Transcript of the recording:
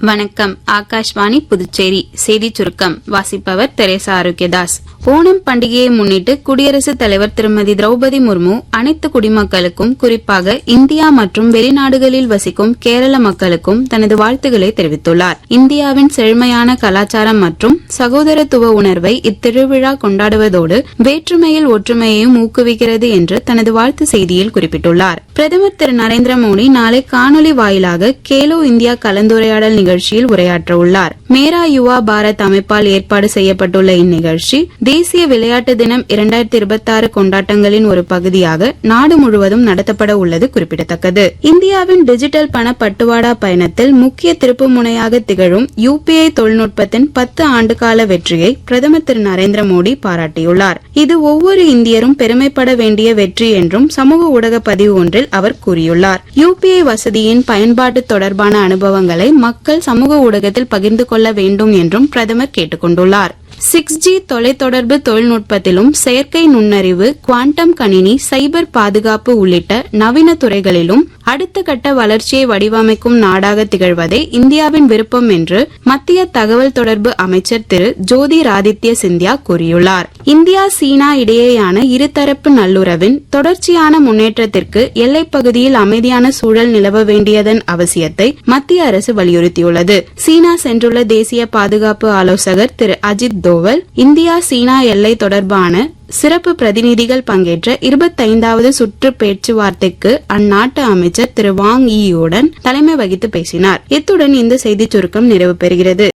வணக்கம். ஆகாஷ்வாணி புதுச்சேரி செய்திச் சுருக்கம் வாசிப்பவர் தெரேசா ஆரோக்கியதாஸ். ஓணம் பண்டிகையை முன்னிட்டு குடியரசுத் தலைவர் திருமதி திரௌபதி முர்மு அனைத்து குடிமக்களுக்கும், குறிப்பாக இந்தியா மற்றும் வெளிநாடுகளில் வசிக்கும் கேரள மக்களுக்கும் தனது வாழ்த்துக்களை தெரிவித்துள்ளார். இந்தியாவின் செழுமையான கலாச்சாரம் மற்றும் சகோதரத்துவ உணர்வை இத்திருவிழா கொண்டாடுவதோடு வேற்றுமையில் ஒற்றுமையையும் ஊக்குவிக்கிறது என்று தனது வாழ்த்து செய்தியில் குறிப்பிட்டுள்ளார். பிரதமர் திரு நரேந்திர மோடி நாளை காணொலி வாயிலாக கேலோ இந்தியா கலந்துரையாடல் நிகழ்ச்சியில் உரையாற்ற உள்ளார். மேரா யுவா பாரத் அமைப்பால் ஏற்பாடு செய்யப்பட்டுள்ள இந்நிகழ்ச்சி தேசிய விளையாட்டு தினம் 2026 கொண்டாட்டங்களின் ஒரு பகுதியாக நாடு முழுவதும் நடத்தப்பட உள்ளது குறிப்பிடத்தக்கது. இந்தியாவின் டிஜிட்டல் பண பட்டுவாடா பயணத்தில் முக்கிய திருப்பு முனையாக திகழும் UPI தொழில்நுட்பத்தின் 10 ஆண்டுகால வெற்றியை பிரதமர் திரு நரேந்திர மோடி பாராட்டியுள்ளார். இது ஒவ்வொரு இந்தியரும் பெருமைப்பட வேண்டிய வெற்றி என்றும் சமூக ஊடக பதிவு ஒன்றில் அவர் கூறியுள்ளார். UPI வசதியின் பயன்பாட்டு தொடர்பான அனுபவங்களை மக்கள் சமூக ஊடகத்தில் பகிர்ந்து கொள்ள வேண்டும் என்றும் பிரதமர் கேட்டுக் கொண்டுள்ளார். 6G தொலைத்தொடர்பு தொழில்நுட்பத்திலும் செயற்கை நுண்ணறிவு, குவாண்டம் கணினி, சைபர் பாதுகாப்பு உள்ளிட்ட நவீன துறைகளிலும் அடுத்த கட்ட வளர்ச்சியை வடிவமைக்கும் நாடாக திகழ்வதே இந்தியாவின் விருப்பம் என்று மத்திய தகவல் தொடர்பு அமைச்சர் திரு ஜோதிராதித்ய சிந்தியா கூறியுள்ளார். இந்தியா சீனா இடையேயான இருதரப்பு நல்லுறவின் தொடர்ச்சியான முன்னேற்றத்திற்கு எல்லைப் பகுதியில் அமைதியான சூழல் நிலவ வேண்டியதன் அவசியத்தை மத்திய அரசு வலியுறுத்தியுள்ளது. சீனா சென்றுள்ள தேசிய பாதுகாப்பு ஆலோசகர் திரு அஜித் தோவல் இந்தியா சீனா எல்லை தொடர்பான சிறப்பு பிரதிநிதிகள் பங்கேற்ற 25வது சுற்று பேச்சுவார்த்தைக்கு அந்நாட்டு அமைச்சர் திரு வாங் ஈயுடன் தலைமை வகித்து பேசினார். இத்துடன் இந்த செய்திச் சுருக்கம் நிறைவு பெறுகிறது.